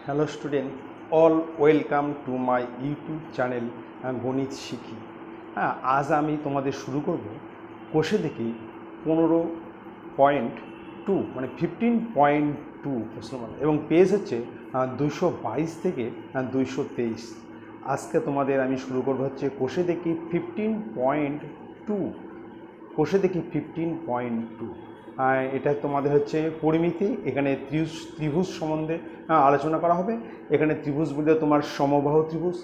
Hello student, all welcome to my YouTube channel গণিত শিখি। আজ আমি তোমাদের শুরু করব কোষে দেখি 15.2 মানে 15.2 প্রশ্নমালা এবং পেজ হচ্ছে 222 থেকে 223। আজকে তোমাদের আমি শুরু করবো হচ্ছে কোষে দেখি 15.2। কোষে দেখি 15.2। এটা তোমাদের হচ্ছে পরিমিতি। এখানে ত্রিভুজ সম্বন্ধে আলোচনা করা হবে। এখানে ত্রিভুজ বলতে তোমার সমবাহু ত্রিভুজ,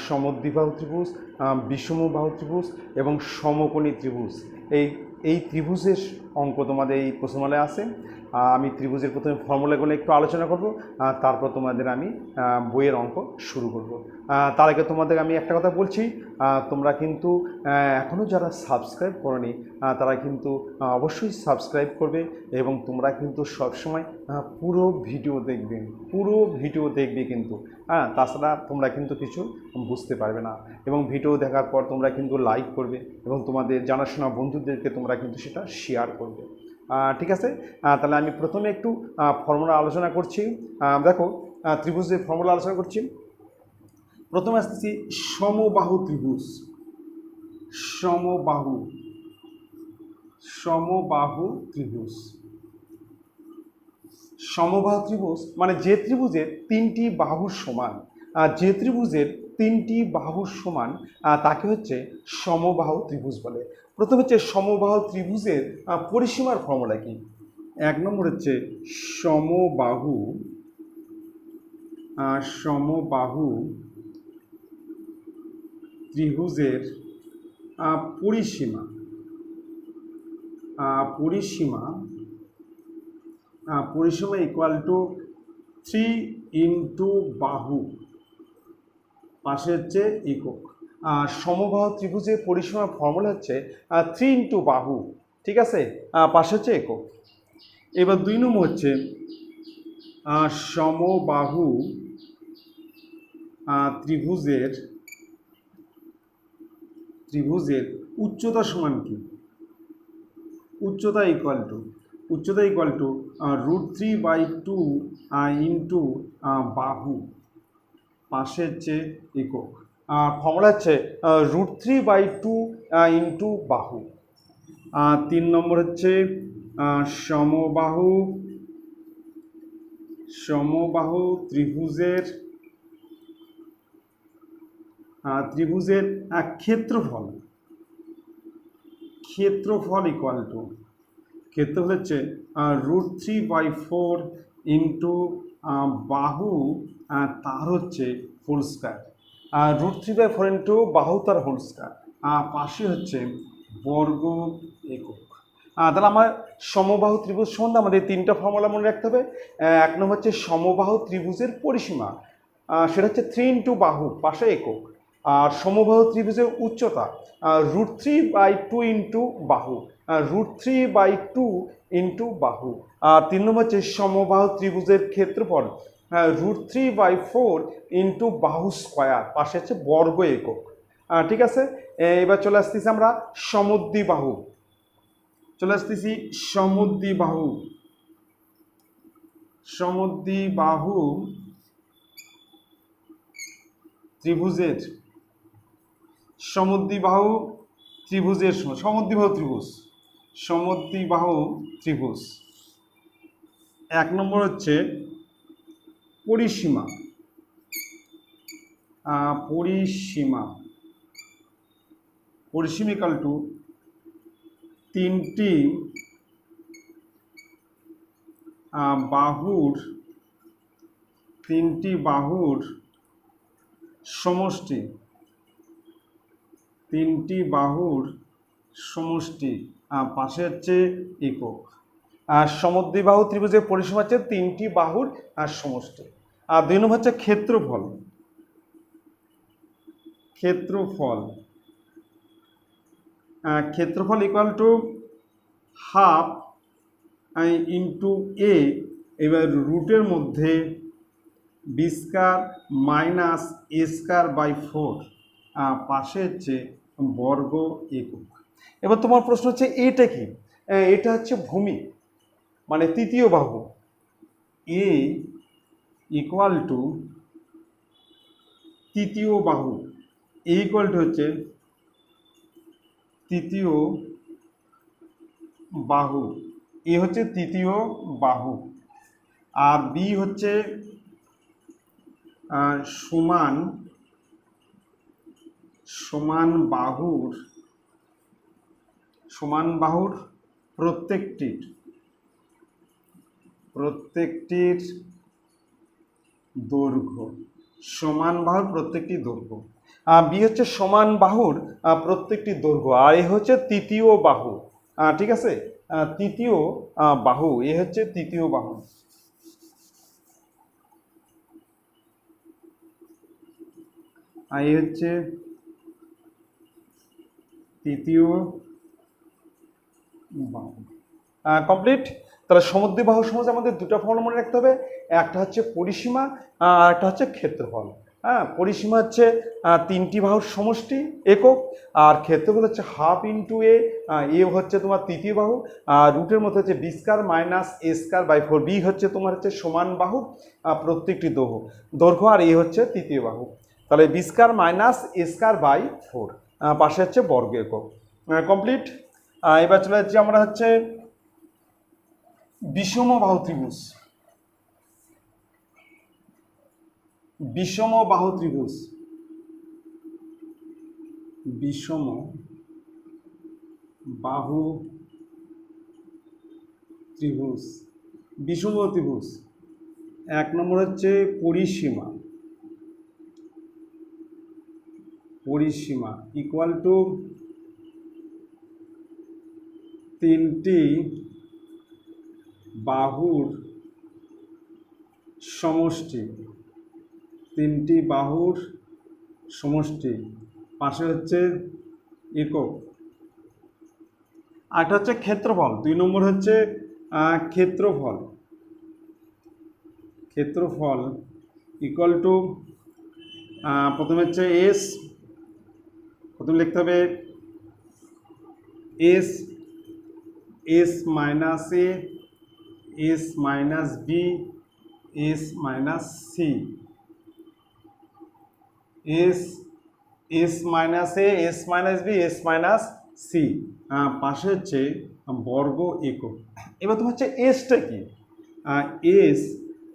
সমদ্বিবাহু ত্রিভুজ, বিষমবাহু ত্রিভুজ এবং সমকোণী ত্রিভুজ। এই ত্রিভুজের অঙ্ক তোমাদের এই প্রশ্নমালায় আসে। আমি ত্রিভুজের প্রথমে ফর্মুলাগুলো একটু আলোচনা করব, তারপর তোমাদের আমি বইয়ের অঙ্ক শুরু করব। তার আগে তোমাদের আমি একটা কথা বলছি, তোমরা কিন্তু এখনও যারা সাবস্ক্রাইব করোনি তারা কিন্তু অবশ্যই সাবস্ক্রাইব করবে এবং তোমরা কিন্তু সবসময় পুরো ভিডিও দেখবে কিন্তু। তাছাড়া তোমরা কিন্তু কিছু বুঝতে পারবে না এবং ভিডিও দেখার পর তোমরা কিন্তু লাইক করবে এবং তোমাদের জানাশোনা বন্ধুদেরকে তোমরা কিন্তু সেটা শেয়ার করবে। ঠিক আছে, তাহলে আমি প্রথমে একটু ফর্মুলা আলোচনা করছি। দেখো, ত্রিভুজের ফর্মুলা আলোচনা করছি। প্রথমে আসতেছি সমবাহু ত্রিভুজ। সমবাহু ত্রিভুজ সমবাহু ত্রিভুজ মানে যে ত্রিভুজের তিনটি বাহুর সমান, যে ত্রিভুজের তিনটি বাহুর সমান তাকে হচ্ছে সমবাহু ত্রিভুজ বলে। প্রথম হচ্ছে সমবাহু ত্রিভুজের পরিসীমার ফর্মুলা কি? এক নম্বর হচ্ছে সমবাহু ত্রিভুজের পরিসীমা ইকুয়াল টু 3 ইন্টু বাহু, পাশে হচ্ছে একক। সমবাহু ত্রিভুজের পরিসীমার ফর্মুলা হচ্ছে 3 ইন্টু বাহু, ঠিক আছে, পাশে হচ্ছে একক। এবার 2 নম্বর হচ্ছে সমবাহু ত্রিভুজের উচ্চতা সমান কি? উচ্চতা ইকুয়াল টু √3/2 ইন্টু বাহু, পাশে হচ্ছে একক। ফর্মুলা হচ্ছে √3/2 ইন্টু বাহু। 3 নম্বর হচ্ছে সমবাহু ত্রিভুজের ক্ষেত্রফল ইকুয়াল টু, ক্ষেত্রফল হচ্ছে √3/4 ইন্টু বাহু তার হচ্ছে হোল স্কয়ার। √3/4 ইন্টু বাহু তার হোল স্কয়ার, পাশে হচ্ছে বর্গ একক। তাহলে আমার সমবাহু ত্রিভুজ সম্বন্ধে আমাদের 3টা ফর্মুলা মনে রাখতে হবে। এক নম্বর হচ্ছে সমবাহু ত্রিভুজের পরিসীমা, সেটা হচ্ছে 3 ইন্টু বাহু, পাশে একক। আর সমবাহু ত্রিভুজের উচ্চতা √3/2 ইন্টু বাহু, √3/2 ইন্টু বাহু। আর 3 নম্বর হচ্ছে সমবাহু ত্রিভুজের ক্ষেত্রফল √3/4 ইন্টু বাহু স্কয়ার, পাশে হচ্ছে বর্গ একক। ঠিক আছে, এবার চলে আসতেছি আমরা সমদ্বিবাহু। সমদ্বিবাহু ত্রিভুজের সমদ্বিবাহু ত্রিভুজ। 1 নম্বর হচ্ছে পরিসীমা ইকুয়াল টু 3টি বাহুর সমষ্টি, পাশে হচ্ছে একক। আর সমদ্বিবাহু ত্রিভুজের পরিসীমা হচ্ছে 3টি বাহুর সমষ্টি। আর 2 নম্বর হচ্ছে ক্ষেত্রফল equal to half into A, এবার রুটের মধ্যে B square minus A square by 4, পাশে হচ্ছে বর্গ একক। এবার তোমার প্রশ্ন হচ্ছে এটা কি? এটা হচ্ছে ভূমি, মানে তৃতীয় বাহু। এ ইকুয়াল টু তৃতীয় বাহু, এ ইকুয়াল টু হচ্ছে তৃতীয় বাহু, এ হচ্ছে তৃতীয় বাহু, আর বি হচ্ছে সমান সমান বাহুর প্রত্যেকটির দৈর্ঘ্য, সমান বাহুর প্রত্যেকটি দৈর্ঘ্য। বি হচ্ছে সমান বাহুর প্রত্যেকটি দৈর্ঘ্য, আর এ হচ্ছে তৃতীয় বাহু। ঠিক আছে, তৃতীয় বাহু, এ হচ্ছে তৃতীয় বাহু। আর এ হচ্ছে তৃতীয় বাহু। কমপ্লিট। তাহলে সমদ্বিবাহু সমাজে আমাদের দুটো ফর্মুলা মনে রাখতে হবে, একটা হচ্ছে পরিসীমা আর একটা হচ্ছে ক্ষেত্রফল। হ্যাঁ, পরিসীমা হচ্ছে তিনটি বাহুর সমষ্টি একক, আর ক্ষেত্রফল হচ্ছে হাফ ইন্টু এ, এ হচ্ছে তোমার তৃতীয় বাহু, আর রুটের মধ্যে হচ্ছে B square minus A square by 4, B হচ্ছে তোমার হচ্ছে সমান বাহু প্রত্যেকটি দৈর্ঘ্য, আর এ হচ্ছে তৃতীয় বাহু। তাহলে B square minus A square by 4, পাশে হচ্ছে বর্গ একক। কমপ্লিট। এবার চলে যাচ্ছি আমরা হচ্ছে বিষমবাহু ত্রিভুজ। বিষমবাহু ত্রিভুজ, বিষমবাহু ত্রিভুজ, বিষমবাহু ত্রিভুজ। এক নম্বর হচ্ছে পরিসীমা ইকুয়াল টু তিনটি বাহুর সমষ্টি, পাশে হচ্ছে একক। আরেকটা হচ্ছে ক্ষেত্রফল, 2 নম্বর হচ্ছে ক্ষেত্রফল ইকুয়াল টু প্রথমে হচ্ছে প্রথমে লিখতে হবে S minus A, S minus B, S minus C, S minus A, S minus B, S minus C, পাশে হচ্ছে বর্গ একক। এবার তোমার হচ্ছে এসটা কি? এস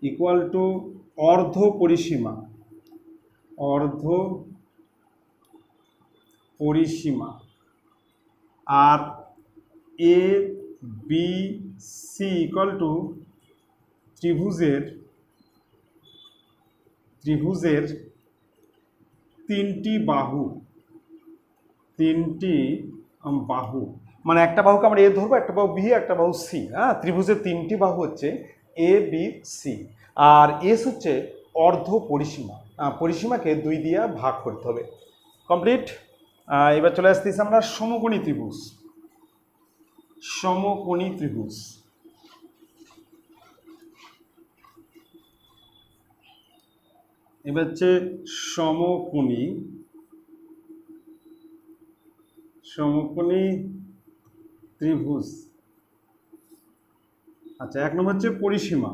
ইকুয়াল টু অর্ধ পরিসীমা, আর A B C equal to ত্রিভুজের তিনটি বাহু, মানে একটা বাহুকে আমরা এ ধরবো, একটা বাহু বি, একটা বাহু সি। হ্যাঁ, ত্রিভুজের তিনটি বাহু হচ্ছে A B C, R S হচ্ছে অর্ধ পরিসীমা, পরিসীমাকে 2 দিয়ে ভাগ করতে হবে। কমপ্লিট। এবার চলে আসতেছি আমরা সমকোণী ত্রিভুজ। এবার হচ্ছে সমকোণী ত্রিভুজ। আচ্ছা, এক নম্বর হচ্ছে পরিসীমা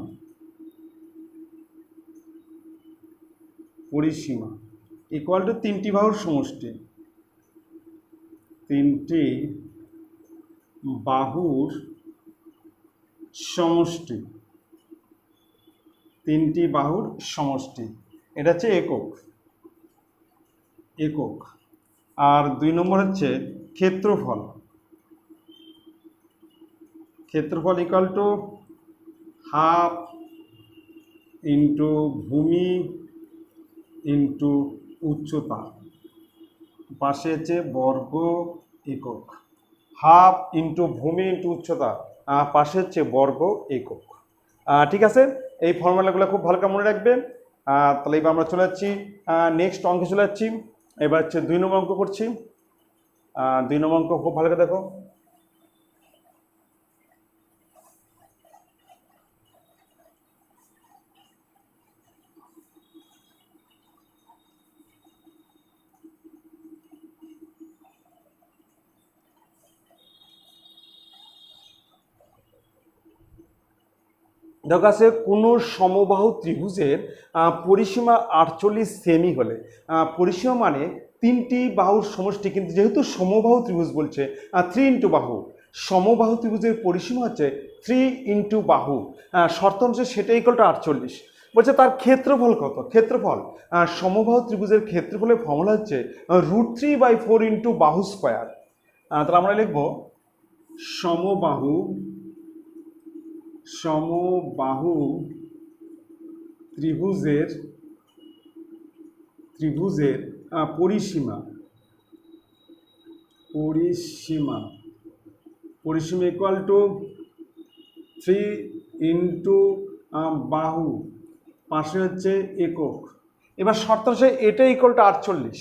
ইকুয়াল টু তিনটি বাহুর সমষ্টি, তিনটি বাহুর সমষ্টি, এটা হচ্ছে একক। আর 2 নম্বর হচ্ছে ক্ষেত্রফল ইকুয়াল টু হাফ ইন্টু ভূমি ইন্টু উচ্চতা, পাশে হচ্ছে বর্গ একক। হাফ ইন্টু ভূমি ইন্টু উচ্চতা, পাশে হচ্ছে বর্গ একক। ঠিক আছে, এই ফর্মুলাগুলো খুব ভালো করে মনে রাখবে। তাহলে এবার আমরা চলে যাচ্ছি নেক্সট অঙ্কে চলে যাচ্ছি। এবার হচ্ছে 2 নম্বর অঙ্ক করছি। 2 নম্বর অঙ্ক খুব ভালো করে দেখো। দেখো আছে কোনো সমবাহু ত্রিভুজের পরিসীমা 48 সেমি হলে, পরিসীমা মানে তিনটি বাহুর সমষ্টি, কিন্তু যেহেতু সমবাহু ত্রিভুজ বলছে 3 ইন্টু বাহু, সমবাহু ত্রিভুজের পরিসীমা হচ্ছে 3 ইন্টু বাহু, শর্ত অনুসারে সেটা ইকুয়াল টু 48। বলছে তার ক্ষেত্রফল কত? ক্ষেত্রফল সমবাহু ত্রিভুজের ক্ষেত্রফলের ফর্মুলা হচ্ছে √3/4 ইন্টু বাহু স্কোয়ার। তাহলে আমরা লিখব সমবাহু ত্রিভুজের পরিসীমা ইকুয়াল টু 3 ইন্টু বাহু, পাশে হচ্ছে একক। এবার শর্ত অনুসারে এটা ইকুয়াল টু 48,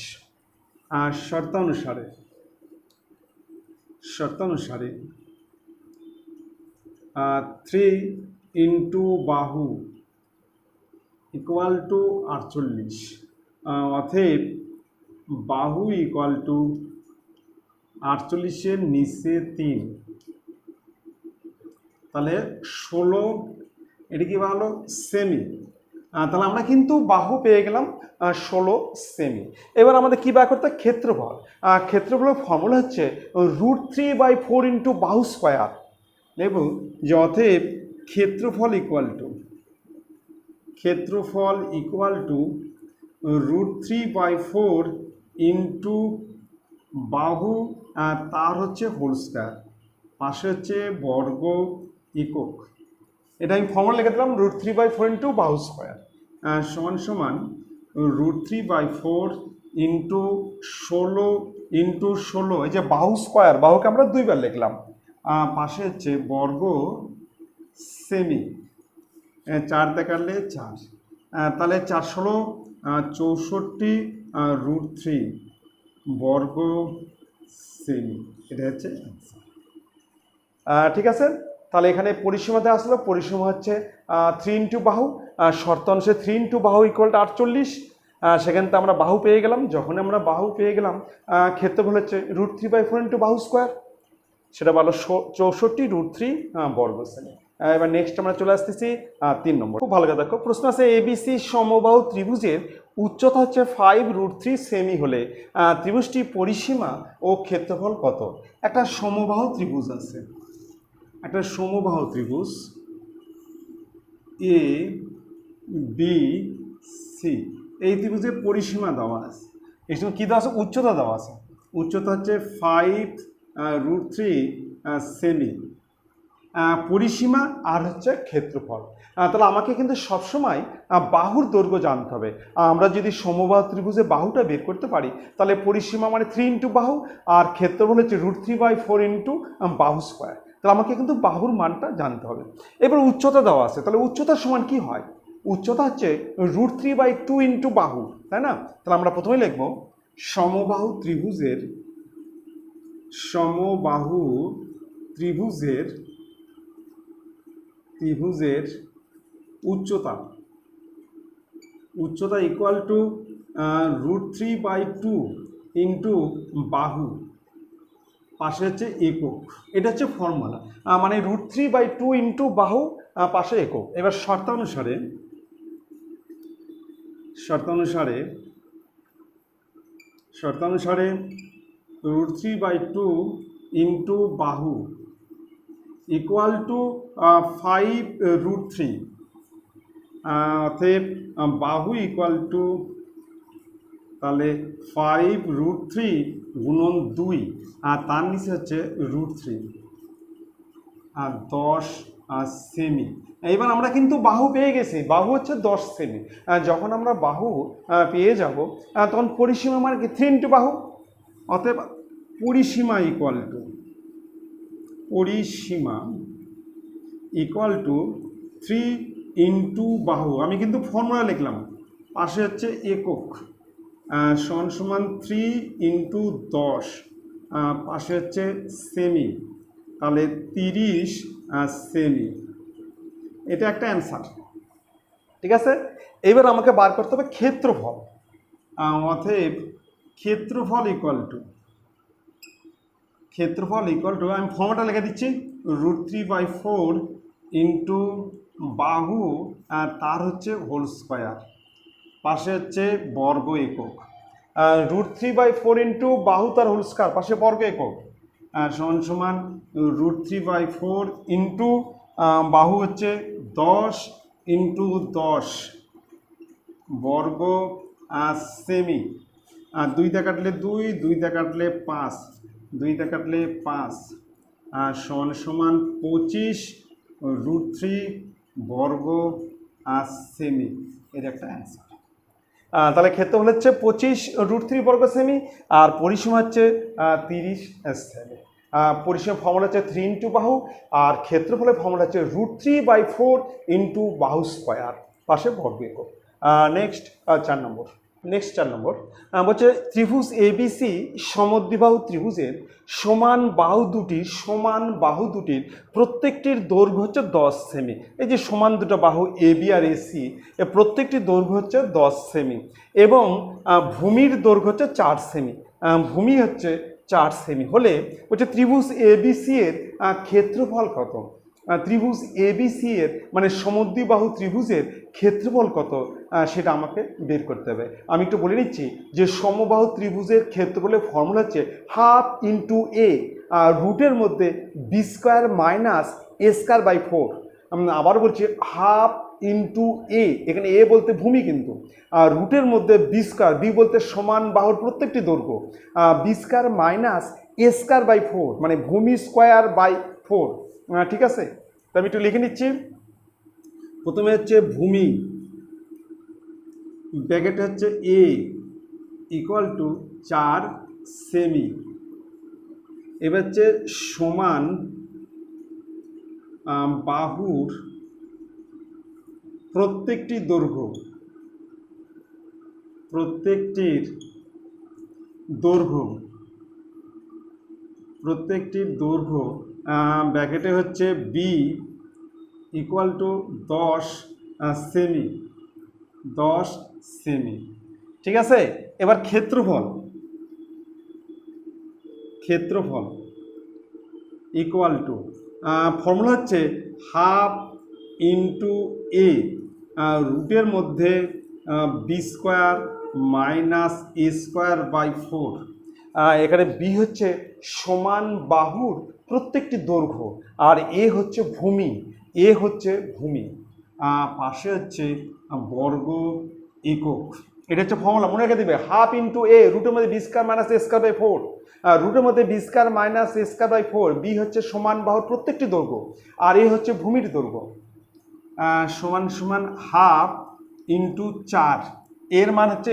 আর শর্তানুসারে 3 ইন্টু বাহু ইকুয়াল টু 48, অতএব বাহু ইকুয়াল টু 48-এর নিচে 3, তাহলে 16, এটি কি হলো সেমি। তাহলে আমরা কিন্তু বাহু পেয়ে গেলাম 16 সেমি। এবার আমাদের কি বার করতে? ক্ষেত্রফল। ক্ষেত্রফলের ফর্মুলা হচ্ছে √3/4 ইন্টু বাহু স্কোয়ার, এবং যে অতএব ক্ষেত্রফল ইকুয়াল টু √3/4 ইন্টু বাহু, তার হচ্ছে হোল স্কোয়ার, পাশে হচ্ছে বর্গ একক। এটা আমি ফর্মুলা লিখে দিলাম √3/4 ইন্টু বাহু স্কোয়ার সমান √3/4 ইন্টু 16 ইন্টু 16, এই যে বাহু স্কোয়ার, বাহুকে আমরা দুইবার লিখলাম, পাশে হচ্ছে বর্গ সেমি, 4 দেখালে 4, তাহলে 4 16 64 √3 বর্গ সেমি, এটা হচ্ছে অ্যান্সার। ঠিক আছে, তাহলে এখানে পরিসীমাতে আসলো, পরিসীমা হচ্ছে 3 ইন্টু বাহু, শর্ত অনুসারে 3 ইন্টু বাহু ইকুয়াল টু 48। সেখান থেকে আমরা বাহু পেয়ে গেলাম। যখন আমরা বাহু পেয়ে গেলাম, ক্ষেত্রফল হচ্ছে √3/4 ইন্টু বাহু স্কোয়ার, সেটা ভালো 64 √3 বর্গ সেমি। এবার নেক্সট আমরা চলে আসতেছি 3 নম্বর। খুব ভালো কথা দেখো, প্রশ্ন আছে ABC সমবাহু ত্রিভুজের উচ্চতা হচ্ছে 5√3 সেমি হলে ত্রিভুজটি পরিসীমা ও ক্ষেত্রফল কত? একটা সমবাহু ত্রিভুজ আছে, একটা সমবাহু ত্রিভুজ ABC, এই ত্রিভুজের পরিসীমা দেওয়া আছে, এই সময় কী দেওয়া আছে? উচ্চতা দেওয়া আছে। উচ্চতা হচ্ছে 5√3 সেমি, পরিসীমা আর হচ্ছে ক্ষেত্রফল। তাহলে আমাকে কিন্তু সবসময় বাহুর দৈর্ঘ্য জানতে হবে। আমরা যদি সমবাহু ত্রিভুজে বাহুটা বের করতে পারি, তাহলে পরিসীমা মানে 3 ইন্টু বাহু, আর ক্ষেত্রফল হচ্ছে √3/4 ইন্টু বাহু স্কোয়ার। তাহলে আমাকে কিন্তু বাহুর মানটা জানতে হবে। এবার উচ্চতা দেওয়া আছে, তাহলে উচ্চতার সমান কি হয়? উচ্চতা হচ্ছে √3/2 ইন্টু বাহু, তাই না? তাহলে আমরা প্রথমে লিখব সমবাহু ত্রিভুজের উচ্চতা ইকুয়াল টু √3/2 ইন্টু বাহু, পাশে হচ্ছে একক। এটা হচ্ছে ফর্মুলা, মানে √3/2 ইন্টু বাহু, পাশে একক। এবার শর্তানুসারে √3/2 ইন্টু বাহু ইকুয়াল টু 5√3, অতএব বাহু ইকুয়াল টু, তাহলে 5√3 গুণন 2, আর তার নিচে হচ্ছে √3, আর 10 সেমি। এবার আমরা কিন্তু বাহু পেয়ে গেছি, বাহু হচ্ছে 10 সেমি। যখন আমরা বাহু পেয়ে যাব, তখন পরিসীমা মানে কি? 3 ইন্টু বাহু, অতএব পরিসীমা ইকুয়াল টু 3 ইন্টু বাহু, আমি কিন্তু ফর্মুলা লিখলাম, পাশে হচ্ছে একক, সমান 3 ইন্টু 10, পাশে হচ্ছে সেমি, তাহলে 30 সেমি। এটা একটা অ্যান্সার। ঠিক আছে, এবার আমাকে বার করতে হবে ক্ষেত্রফল। অতএব ক্ষেত্রফল ইকুয়াল টু, আমি ফর্মুলাটা লিখে দিচ্ছি, √3/4 ইন্টু বাহু তার হচ্ছে হোল স্কোয়ার, পাশে হচ্ছে বর্গ একক। √3/4 ইন্টু বাহু তার হোল স্কোয়ার, পাশে বর্গ একক সমান সমান √3/4 ইন্টু বাহু হচ্ছে 10 ইন্টু 10 বর্গ সেমি। 2 কাটলে 2, 2 কাটলে 5, 2 কাটলে 5 সমান সমান 25 √3 বর্গ সেমি। এর একটা অ্যান্সার। তাহলে ক্ষেত্রফল হচ্ছে 25 √3 বর্গ সেমি, আর পরিসীমা হচ্ছে 30 সেমি। পরিসীমা ফর্মুলা হচ্ছে 3 ইন্টু বাহু, আর ক্ষেত্রফলের ফর্মুলা হচ্ছে √3/4 ইন্টু বাহু স্কোয়ার, পাশে বর্গ একক। নেক্সট 4 নম্বর। বলছে ত্রিভুজ এবিসি সমদ্বিবাহু ত্রিভুজের সমান বাহু দুটির প্রত্যেকটির দৈর্ঘ্য হচ্ছে 10 সেমি। এই যে সমান দুটো বাহু এবি আর এসি, এর প্রত্যেকটির দৈর্ঘ্য হচ্ছে 10 সেমি এবং ভূমির দৈর্ঘ্য হচ্ছে 4 সেমি। ভূমি হচ্ছে 4 সেমি হলে বলছে ত্রিভুজ এবিসি এর ক্ষেত্রফল কত? ত্রিভুজ এবিসি এর মানে সমদ্বিবাহু ত্রিভুজের ক্ষেত্রফল কত সেটা আমাকে বের করতে হবে। আমি একটু বলে নিচ্ছি যে সমবাহু ত্রিভুজের ক্ষেত্রফলের ফর্মুলা হচ্ছে হাফ ইন্টু এ, রুটের মধ্যে B square minus A square by 4। আবার বলছি হাফ ইন্টু এ, এখানে এ বলতে ভূমি কিন্তু, রুটের মধ্যে বি স্কোয়ার, বি বলতে সমান বাহুর প্রত্যেকটি দৈর্ঘ্য, B square minus A square by 4 মানে ভূমি স্কোয়ার বাই 4। ঠিক আছে, তো আমি একটু লিখে নিচ্ছি। প্রথমে হচ্ছে ভূমি, ব্র্যাকেটে হচ্ছে এ ইকুয়াল টু 4 সেমি। এবার হচ্ছে সমান বাহুর প্রত্যেকটির দৈর্ঘ্য ব্র্যাকেটে হচ্ছে বি ইকুয়াল টু 10 সেমি, 10 সেমি। ঠিক আছে, এবার ক্ষেত্রফল ইকুয়াল টু ফর্মুলা হচ্ছে হাফ ইন্টু এ, রুটের মধ্যে B square minus A square by 4। এখানে বি হচ্ছে সমান বাহুর প্রত্যেকটি দৈর্ঘ্য, আর এ হচ্ছে ভূমি, পাশে হচ্ছে বর্গ একক। এটা হচ্ছে ফর্মুলা, মনে রেখে দিবে। হাফ ইন্টু এ, রুটের মধ্যে B square minus A square by 4, রুটের মধ্যে B square minus A square by 4। B হচ্ছে সমান বাহুর প্রত্যেকটি দৈর্ঘ্য, আর এ হচ্ছে ভূমির দৈর্ঘ্য, সমান সমান হাফ ইন্টু 4। এর মান হচ্ছে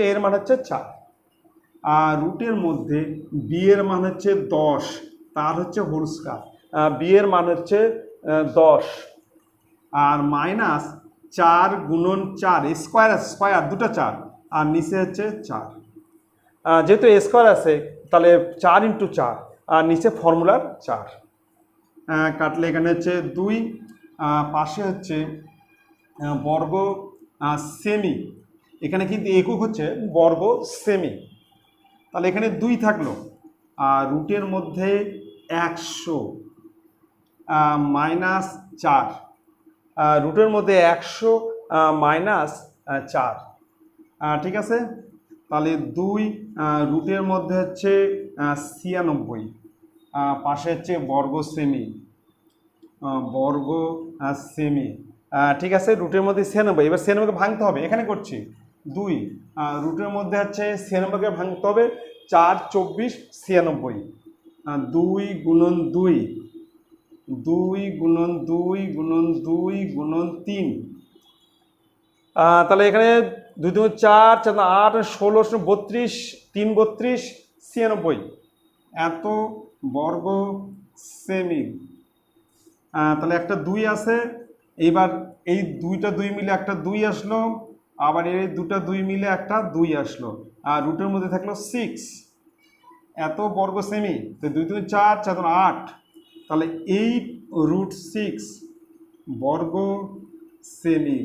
4, আর রুটের মধ্যে বি এর মান হচ্ছে 10, তার হচ্ছে হোল স্কয়ার, বি এর মান হচ্ছে 10, আর মাইনাস 4 গুণন 4 স্কোয়ার দুটো 4, আর নিচে হচ্ছে 4। যেহেতু স্কোয়ার আছে তাহলে 4 ইন্টু 4, আর নিচে ফর্মুলার 4। কাটলে এখানে হচ্ছে 2, পাশে হচ্ছে বর্গ সেমি। এখানে কিন্তু একক হচ্ছে বর্গ সেমি, তাহলে এখানে 2 থাকলো, আর রুটের মধ্যে 100 মাইনাস 4, রুটের মধ্যে 100 মাইনাস 4। ঠিক আছে, তাহলে 2 রুটের মধ্যে হচ্ছে 96, পাশে হচ্ছে বর্গ সেমি, ঠিক আছে, রুটের মধ্যে 96। এবার 96কে ভাঙতে হবে, এখানে করছি 2, রুটের মধ্যে হচ্ছে 96কে ভাঙতে হবে, 4 24 96, 2 গুণন 2, 2 গুণন 2 গুণন 2 গুণন 3। তাহলে এখানে 2 2 4 4 8 16 32, 3 32 96 এত বর্গ সেমি। তাহলে একটা 2 আছে, এইবার এই 2টা 2 মিলে একটা 2 আসলো, আবার এই 2টা 2 মিলে একটা 2 আসলো, আর রুটের মধ্যে থাকলো 6, এত বর্গ সেমি। তো 2 2 4 4 8, তাহলে 8 √6 বর্গ সেমি।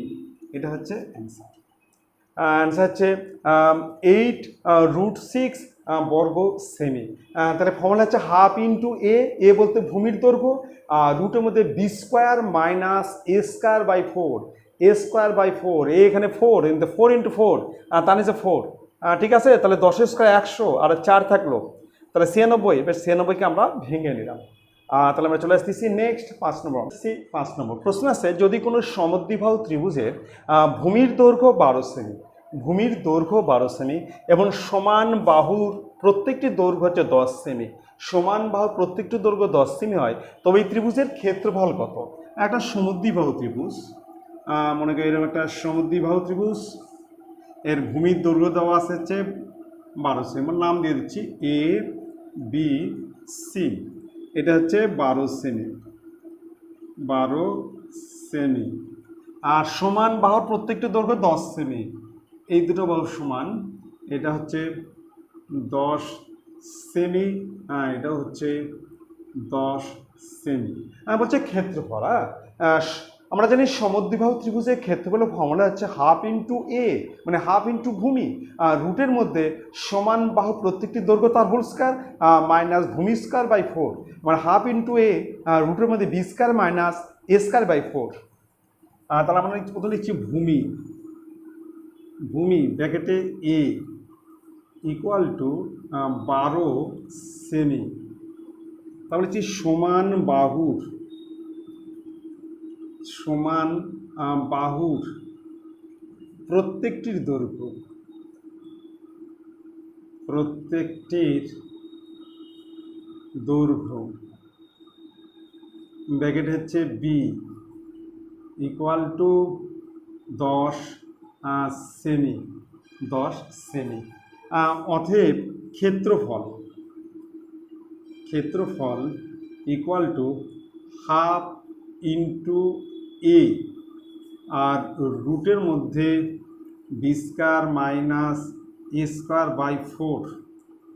এটা হচ্ছে অ্যান্সার হচ্ছে 8 √6 বর্গ সেমি। তাহলে ফর্মুলা হচ্ছে হাফ ইন্টু এ বলতে ভূমির দৈর্ঘ্য, আর রুটের মধ্যে B square minus A square by 4, A square by 4, এখানে 4 4 ইন্টু 4, তার নিচে 4, ঠিক আছে। তাহলে 10 স্কোয়ার 100 আর 4 থাকলো, তাহলে 96। এবার 96কে আমরা ভেঙে নিলাম। তাহলে আমরা চলে আসতেছি নেক্সট 5 নম্বর। 5 নম্বর প্রশ্ন আছে, যদি কোনো সমদ্বিবাহু ত্রিভুজের ভূমির দৈর্ঘ্য 12 সেমি, ভূমির দৈর্ঘ্য 12 সেমি এবং সমান বাহুর প্রত্যেকটি দৈর্ঘ্য হচ্ছে 10 সেমি, সমান বাহুর প্রত্যেকটি দৈর্ঘ্য 10 সেমি হয়, তবে এই ত্রিভুজের ক্ষেত্রফল কত? একটা সমদ্বিবাহু ত্রিভুজ, মনে করি এরকম একটা সমদ্বিবাহু ত্রিভুজ, এর ভূমির দৈর্ঘ্য দেওয়া আছে হচ্ছে 12 সেমি, নাম দিয়ে দিচ্ছি এ বি সি, এটা হচ্ছে 12 সেমি, 12 সেমি, আর সমান বাহুর প্রত্যেকটি দৈর্ঘ্য 10 সেমি, এই দুটো বাহু সমান, এটা হচ্ছে 10 সেমি, এটা হচ্ছে 10 সেমি। বলছে ক্ষেত্রফল, আমরা জানি সমদ্বিবাহু ত্রিভুজের ক্ষেত্রফলের ফর্মুলা হচ্ছে হাফ ইন্টু এ, মানে হাফ ইন্টু ভূমি, রুটের মধ্যে সমান বাহু প্রত্যেকটি দৈর্ঘ্য তার হোল স্কয়ার মাইনাস ভূমি স্কয়ার বাই 4, মানে হাফ ইন্টু এ, রুটের মধ্যে B square minus A square by 4। তাহলে আমরা প্রথমে লিখছি ভূমি, ভূমি ব্র্যাকেটে এ ইকুয়াল টু 12 সেমি, তাহলে হচ্ছে সমান বাহুর, সমান বাহুর প্রত্যেকটির দৈর্ঘ্য, প্রত্যেকটির দৈর্ঘ্য ব্র্যাকেট হচ্ছে বি ইকুয়াল টু 10 সেমি, 10 সেমি। অতএব ক্ষেত্রফল, ক্ষেত্রফল equal to half into A, আর রুটের মধ্যে B square minus A square by 4,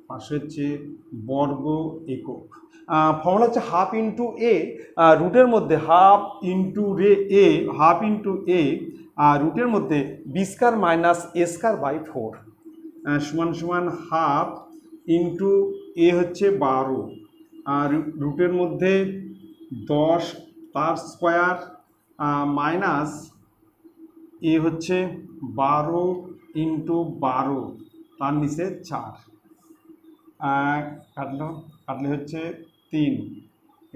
পাশে হচ্ছে বর্গ একক। ফর্মুলা হচ্ছে হাফ ইন্টু এ, রুটের মধ্যে half into A, half into A, আর রুটের মধ্যে B square minus A square by 4 সমান সমান হাফ ইন্টু এ হচ্ছে 12, আর রুটের মধ্যে 10 তার স্কোয়ার মাইনাস এ হচ্ছে 12 ইন্টু 12 তার নিচে 4, কাটলে হচ্ছে 3,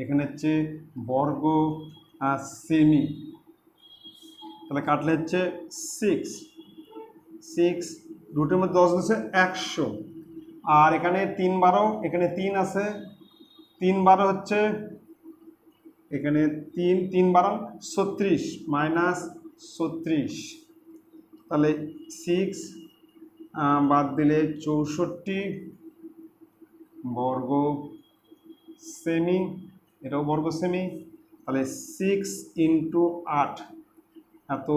এখানে হচ্ছে বর্গ সেমি, তাহলে কাটলে হচ্ছে 6, রুটের মধ্যে 10 আছে 100, আর এখানে 3 12, এখানে 3 আছে, 3 12 হচ্ছে, এখানে 3 12 36 মাইনাস 36, তাহলে 6 বাদ দিলে 64 বর্গ সেমি, এটাও বর্গ সেমি, তাহলে 6 ইন্টু 8 এত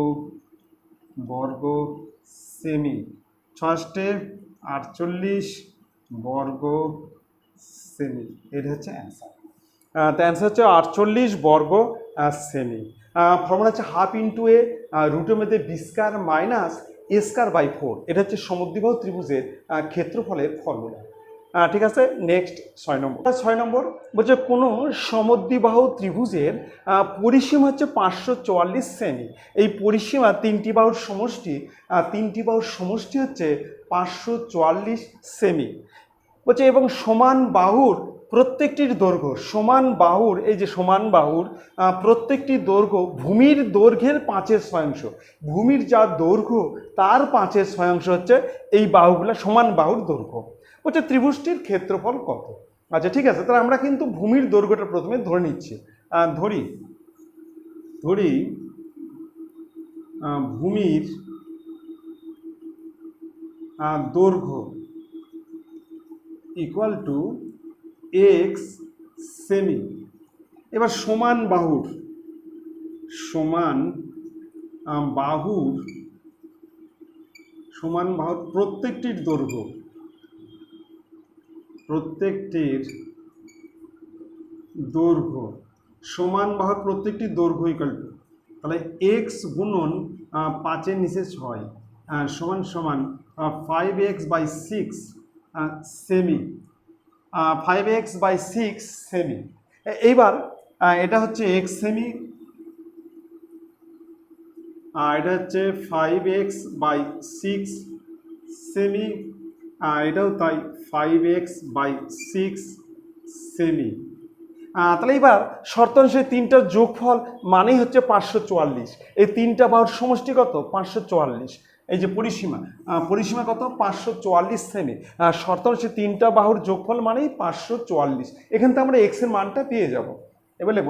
বর্গ সেমি, 6 48 বর্গ সেমি, এটা হচ্ছে অ্যান্সার। তো অ্যান্সার হচ্ছে 48 বর্গ সেমি। ফর্মুলা হচ্ছে হাফ ইন্টু এ, রুটের মধ্যে B square minus A square by 4, এটা হচ্ছে সমদ্বিবাহু ত্রিভুজের ক্ষেত্রফলের ফর্মুলা। ঠিক আছে, নেক্সট 6 নম্বর। 6 নম্বর বলছে কোনো সমদ্বিবাহু ত্রিভুজের পরিসীমা হচ্ছে 544 সেমি, এই পরিসীমা তিনটি বাহুর সমষ্টি, তিনটি বাহুর সমষ্টি হচ্ছে 544 সেমি। বলছে এবং সমান বাহুর প্রত্যেকটির দৈর্ঘ্য, সমান বাহুর, এই যে সমান বাহুর প্রত্যেকটি দৈর্ঘ্য ভূমির দৈর্ঘ্যের 5/6, ভূমির যা দৈর্ঘ্য তার 5/6 হচ্ছে এই বাহুগুলা সমান বাহুর দৈর্ঘ্য। বলছে ত্রিভুজটির ক্ষেত্রফল কত? আচ্ছা ঠিক আছে, তাহলে আমরা কিন্তু ভূমির দৈর্ঘ্যটা প্রথমে ধরে নিচ্ছি। ধরি ভূমির দৈর্ঘ্য ইকুয়াল টু x সেমি। এবার সমান বাহুর, সমান বাহুর প্রত্যেকটির দৈর্ঘ্য, প্রত্যেকটির দৈর্ঘ্য, সমান বাহুর প্রত্যেকটির দৈর্ঘ্য ইকুয়াল টু, তাহলে x গুণন 5 এর নিচে 6 সমান সমান 5x/6 সেমি, 5x/6 সেমি। এইবার এটা হচ্ছে x সেমি, এটা হচ্ছে 5x/6 সেমি, এটাও তাই 5x/6 সেমি। তাহলে এবার শর্ত অনুসারে তিনটার যোগফল মানেই হচ্ছে 544। এই তিনটা বাহুর সমষ্টি কত? 544। এই যে পরিসীমা, পরিসীমা কত? 544 সেমি। শর্ত অনুসারে তিনটা বাহুর যোগফল মানেই 544। এখান থেকে আমরা এক্স এর মানটা পেয়ে যাব। এবার লিখব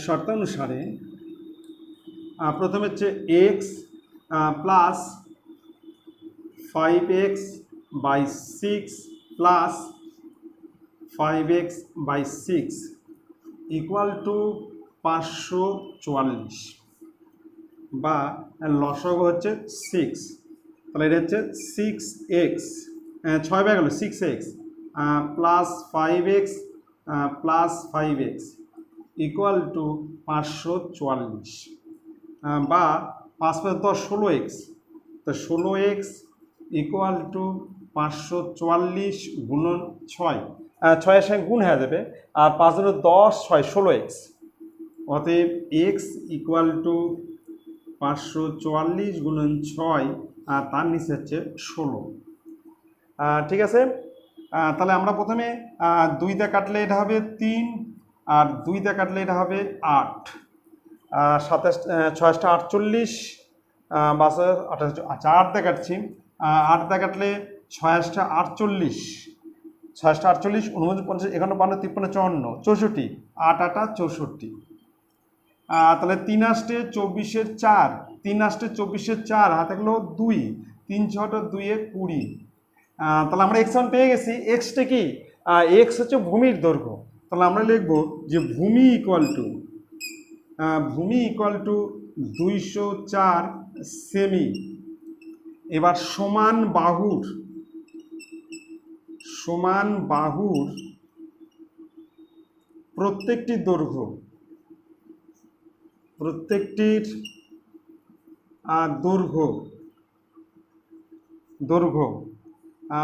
শর্তানুসারে প্রথমে হচ্ছে x plus 5x/6 plus 5x/6 equal to 544, বা লসাগু হচ্ছে 6। তাহলে এটা হচ্ছে 6x, 6 গেল 6x plus 5x plus 5x equal to 544, বা 5 + 10 16x। তো 16x ইকুয়াল টু 544 গুণন 6, 6-এর সঙ্গে গুণ হয়ে যাবে, আর 5 × 10 6 16x। অতএব এক্স ইকুয়াল টু 544 গুণন 6, আর তার নিচে হচ্ছে 16। ঠিক আছে। তাহলে আমরা প্রথমে 2 দিয়ে কাটলে এটা হবে 3, আর 2 দিয়ে কাটলে এটা হবে 8, 27 6 48, 28। আচ্ছা 8 দিয়ে কাটছি, 8 দিয়ে কাটলে 6 48, 6 48, 49 50 51 52 53 54 64, 8 8 64। তাহলে 3 8 24 4, 3 8 24 4, হাতে গেলো 2, 3 6 2 20। তাহলে আমরা এক্স মান পেয়ে গেছি। এক্সটা কি? এক্স হচ্ছে ভূমির দৈর্ঘ্য। তাহলে আমরা লিখব যে ভূমি ইকুয়াল টু 204 সেমি। এবার সমান বাহুর প্রত্যেকটির দৈর্ঘ্য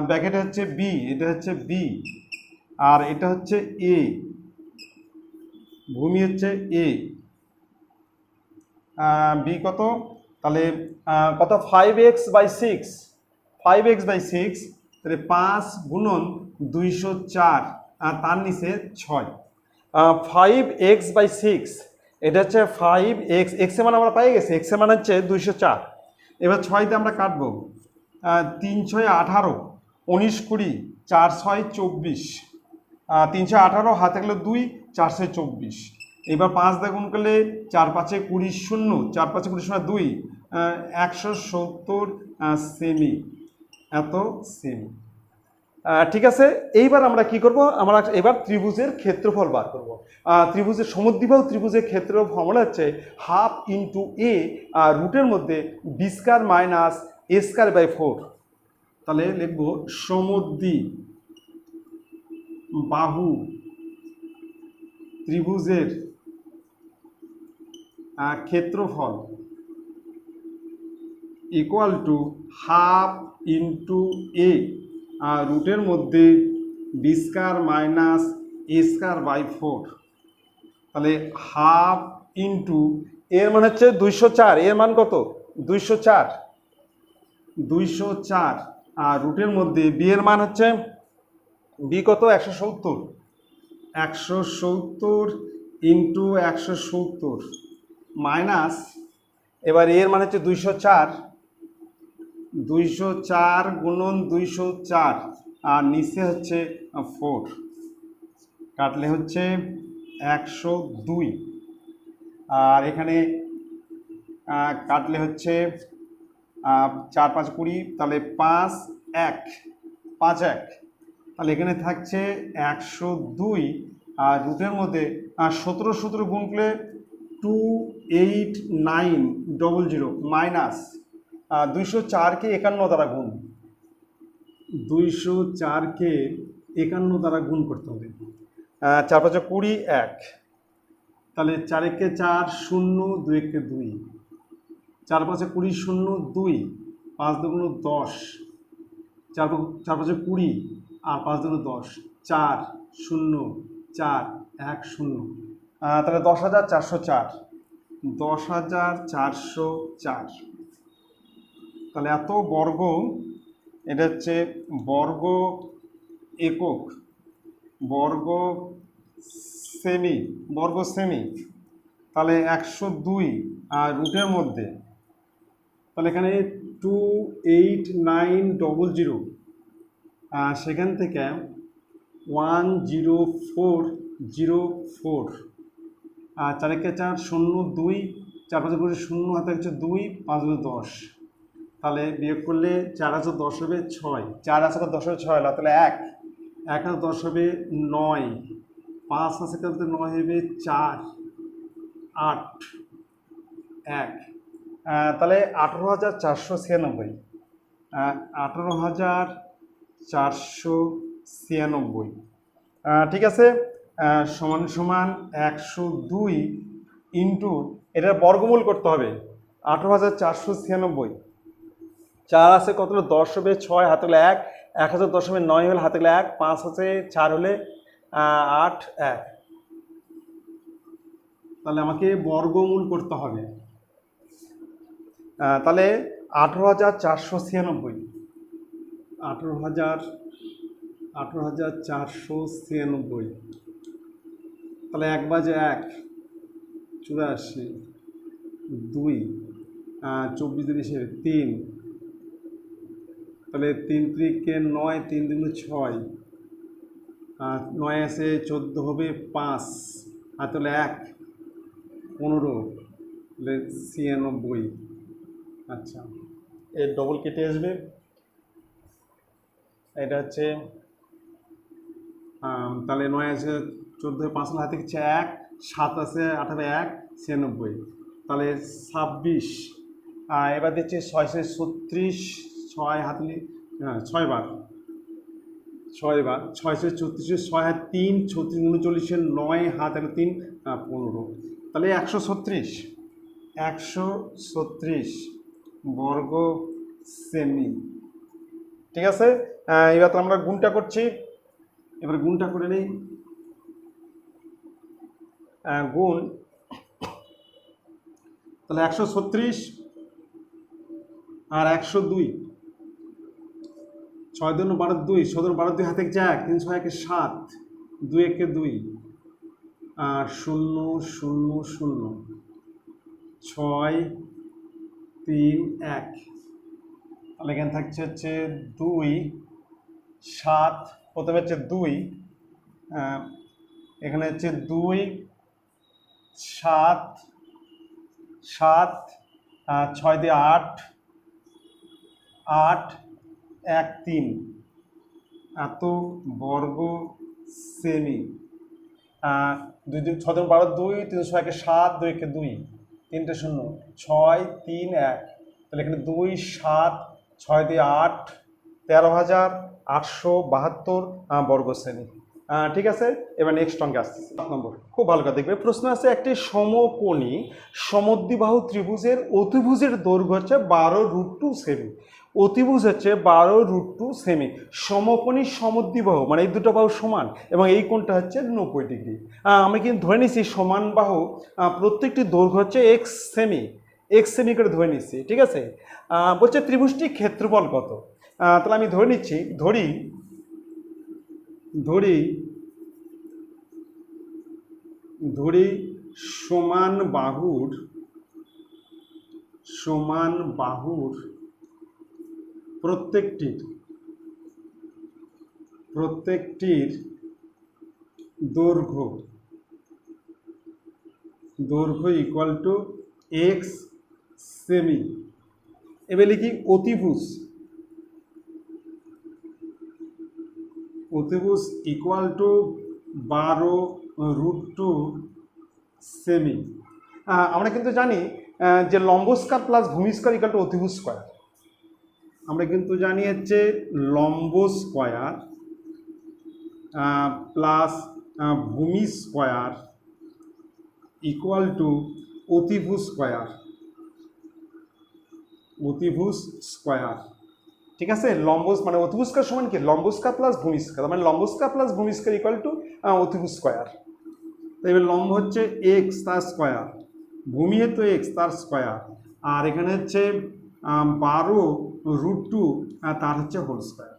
ব্র্যাকেটে হচ্ছে বি, এটা হচ্ছে বি, আর এটা হচ্ছে এ, ভূমি হচ্ছে এ। বি কত? তাহলে কত? 5x/6, 5x/6, তাহলে 5 গুণন 204, আর তার নিচে 6। 5x/6 এটা হচ্ছে 5x, এক্স এর মান আমরা পাই গেছি, এক্স এর মান হচ্ছে 204। এবার 6 দিয়ে আমরা কাটবো, 3 6 18, 19 20, 4 6 24, 318, হাতে গেলে 2, 4 6 24। এবার 5 দিয়ে গুণ করলে 4 5 20 0, 4 5 20 0 2, 170 সেমি, এত সেমি। ঠিক আছে। এইবার আমরা কি করব? আমরা এবার ত্রিভুজের ক্ষেত্রফল বার করব। ত্রিভুজের সমদ্বিবাহু ত্রিভুজের ক্ষেত্রফল ফর্মুলা হচ্ছে হাফ ইন্টু এ রুটের মধ্যে B square minus A square by 4। তাহলে লিখব সমদ্বিবাহু ত্রিভুজের ক্ষেত্রফল equal to half into A রুটের মধ্যে B square minus A square by 4। তাহলে হাফ ইন্টু এর মান হচ্ছে 204, এর মান কত? 204, আর রুটের মধ্যে বি এর মান হচ্ছে বি কত? 170 ইন্টু 170 মাইনাস, এবার এর মানে হচ্ছে 204 গুণন 204, আর নিচে হচ্ছে 4, কাটলে হচ্ছে 102, আর এখানে কাটলে হচ্ছে 4 5 20, তাহলে 5 1, তাহলে এখানে থাকছে 102, আর রুটের মধ্যে 17 গুণ করলে 28900 মাইনাস 204কে 51 দ্বারা গুণ, 204কে 51 দ্বারা গুণ করতে হবে। 4 5 20 1, তাহলে 4 1 4 0, 2 1 2, 4 5 20 0 2, 5 দুগুণ 10, 4 5 20 আর 5 দুগুণ 10, 4 0 4 1 0, তাহলে 10,404। 10,404। তাহলে এত বর্গ, এটা হচ্ছে বর্গ একক, বর্গ সেমি, তাহলে 102 আর রুটের মধ্যে, তাহলে এখানে 28900, সেখান থেকে 10404, 4 একে 4 0 2, 4 5 করে 0 হাতে হচ্ছে 2, 5 10, তাহলে বিয়োগ করলে 4 আছে 10 হবে 6, 4 আছে 10 হবে 6 হলো, তাহলে 1 1 আছে 10 হবে 9, 5 আছে 9 হবে 4, 8 1, তাহলে 18,496, 18,496, ঠিক আছে। সমান সমান 102 ইন্টু এটার বর্গমূল করতে হবে 18,496। 4 আছে কত হলো 10 হবে 6 হাতে হলে 1, 1 আছে 10 হবে 9 হলে হাতে হলে 1, 5 আছে 4 হলে 8 1। তাহলে আমাকে বর্গমূল করতে হবে। তাহলে 18,496, 18,496, তাহলে 1 বাজে 1 84, 2 24 জিনিসের 3, তাহলে 3 3 9, 3 2 6, 9 আছে 14 হবে 5, আর তাহলে 1 15, তাহলে 96। আচ্ছা, এর ডবল কেটে আসবে, এটা হচ্ছে তাহলে 9 আছে 14, 5 হাতে হচ্ছে 1, 7 আছে 8 হবে 1, 96, তাহলে 26। এবার দিচ্ছি 6 36, 6 হাতে 6 বার, 6 বার 6 34, 6 হাত 3 36 39, 9 হাত 3 15, তাহলে 136, 136 বর্গ সেমি। ঠিক আছে। এবার তো আমরা গুণটা করছি, এবার গুণটা করে নেই। গুণ, তাহলে 136 আর 102, 6 2 12 2, 17 12 2 হাতে 1, 3 6 1 7, 2 1 2, আর 0 0 0, 6 3 1, তাহলে এখানে থাকছে হচ্ছে 2 7, প্রথমে হচ্ছে 2, এখানে হচ্ছে 2 7 7, 6 দিয়ে 8 8 1 3, এত বর্গ সেমি। 2 2 6 12 2, 3 6 1 7, 2 1 2, 3 0 6 3 1, তাহলে এখানে 2 7 6 দিয়ে 8, 13,872 বর্গ সেমি। ঠিক আছে, এবার নেক্সট অঙ্কে আসতেছি। 7 নম্বর খুব ভালো করে দেখবে, প্রশ্ন আছে একটি সমকোণী সমদ্বিবাহু ত্রিভুজের অতিভুজের দৈর্ঘ্য হচ্ছে 12√2 সেমি, অতিভুজ হচ্ছে 12√2 সেমি, সমকোণী সমদ্বিবাহু মানে এই দুটো বাহু সমান এবং এই কোণটা হচ্ছে 90 ডিগ্রি। আমি কিন্তু ধরে নিচ্ছি সমান বাহু প্রত্যেকটি দৈর্ঘ্য হচ্ছে এক্স সেমি করে ধরে নিচ্ছি। ঠিক আছে, বলছে ত্রিভুজটির ক্ষেত্রফল কত। তাহলে আমি ধরে নিচ্ছি, ধরি সমান বাহুর প্রত্যেকটির দৈর্ঘ্য ইকুয়াল টু এক্স সেমি। এবার লিখি অতিভুজ ইকুয়াল টু 12√2 সেমি। আমরা কিন্তু জানি যে লম্ব স্কয়ার প্লাস ভূমি স্কয়ার ইকুয়াল টু অতিভুজ স্কয়ার। আমরা কিন্তু জানি হচ্ছে লম্ব স্কয়ার প্লাস ভূমি স্কয়ার ইকুয়াল টু অতিভুজ স্কয়ার। অতিভুজ স্কোয়ার। ঠিক আছে, লম্বস মানে অতিভুজকার সমান কি লম্বস্কার প্লাস ভূমিস্কার, মানে লম্বস্কার প্লাস ভূমিস্কার ইকুয়াল টু অতিভুজ স্কোয়ার। তো এবার লম্ব হচ্ছে এক্স তার স্কোয়ার, ভূমি তো এক্স তার স্কোয়ার, আর এখানে হচ্ছে 12√2 তার হচ্ছে হোল স্কোয়ার।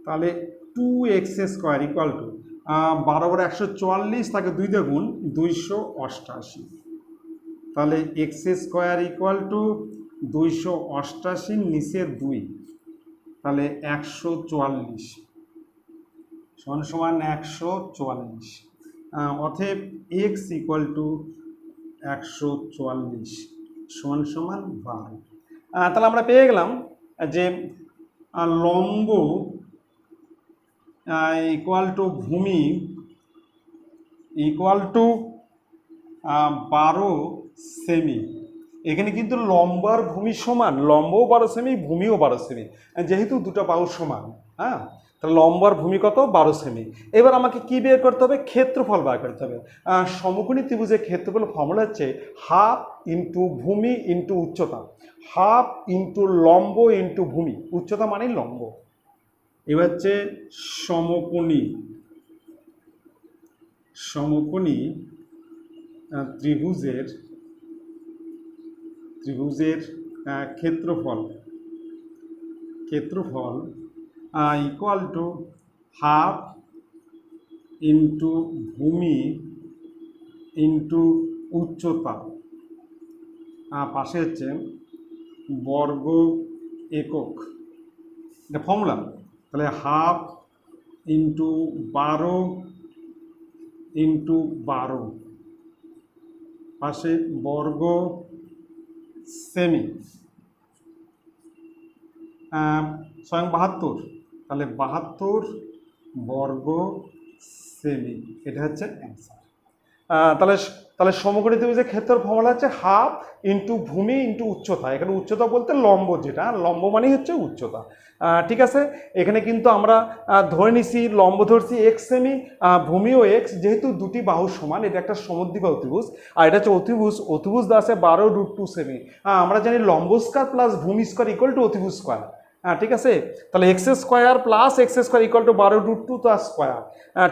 তাহলে 2x স্কোয়ার ইকুয়াল টু 12/144, তাকে 2 দিয়ে গুণ 288। তাহলে এক্স স্কোয়ার ইকুয়াল টু 288 নিচে 2, তাহলে 144 সমান সমান 144। অতএব এক্স ইকুয়াল টু 144 সমান সমান 12। তাহলে আমরা পেয়ে গেলাম যে লম্ব ইকুয়াল টু ভূমি ইকুয়াল টু 12 সেমি। এখানে কিন্তু লম্ব আর ভূমি সমান, লম্বও 12 সেমি, ভূমিও 12 সেমি, যেহেতু দুটো বাহু সমান। হ্যাঁ, তাহলে লম্ব আর ভূমি কত 12 সেমি। এবার আমাকে কি বের করতে হবে, ক্ষেত্রফল বার করতে হবে। সমকোণী ত্রিভুজের ক্ষেত্রফল ফর্মুলা হচ্ছে হাফ ইন্টু ভূমি ইন্টু উচ্চতা, হাফ ইন্টু লম্ব ইন্টু ভূমি, উচ্চতা মানেই লম্ব। এবার হচ্ছে সমকোণী ত্রিভুজের ক্ষেত্রফল ইকুয়াল টু হাফ ইন্টু ভূমি ইন্টু উচ্চতা, পাশে হচ্ছে বর্গ একক, এটা ফর্মুলা। তাহলে হাফ ইন্টু 12 ইন্টু 12, পাশে বর্গ সেমি, স্বয়ং 72, তাহলে 72 বর্গ সেমি, এটা হচ্ছে অ্যান্সার। তাহলে তাহলে সমকোণী ত্রিভুজের ক্ষেত্রফল ফর্মুলা হচ্ছে হাফ ইন্টু ভূমি ইন্টু উচ্চতা। এখানে উচ্চতা বলতে লম্ব, যেটা লম্ব মানেই হচ্ছে উচ্চতা। ঠিক আছে, এখানে কিন্তু আমরা ধরে নিছি লম্ব ধরছি এক্স সেমি, ভূমিও এক্স, যেহেতু দুটি বাহু সমান, এটা একটা সমদ্বিবাহু ত্রিভুজ, আর এটা হচ্ছে অতিভুজ দা আছে 12√2 সেমি। আমরা জানি লম্ব স্কয়ার প্লাস ভূমি স্কয়ার ইকুয়াল টু অতিভুজ স্কয়ার। ঠিক আছে, তাহলে x square plus x square equal to 12√2 তার square,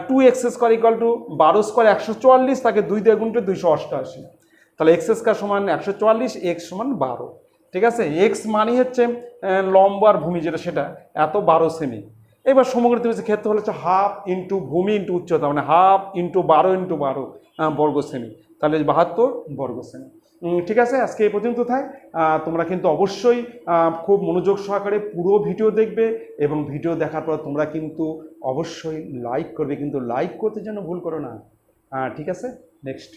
2x square equal to 12 square 144, তাকে 2 দিয়ে গুণ 288। তাহলে এক্স স্কোয়ার সমান 144, এক্স সমান 12। ঠিক আছে, এক্স মানে হচ্ছে লম্ব আর ভূমি যেটা, সেটা এত 12 সেমি। এবার সমগ্র ত্রিভুজের ক্ষেত্রফল হচ্ছে হাফ ইন্টু ভূমি ইন্টু উচ্চতা, মানে হাফ ইন্টু 12 ইন্টু 12 বর্গ সেমি, তাহলে 72 বর্গ সেমি। ঠিক আছে, আজকে এই পর্যন্ত থাক। তোমরা কিন্তু অবশ্যই খুব মনোযোগ সহকারে পুরো ভিডিও দেখবে, এবং ভিডিও দেখার পর তোমরা কিন্তু অবশ্যই লাইক করবে, কিন্তু লাইক করতে যেন ভুল করো না। ঠিক আছে, নেক্সট।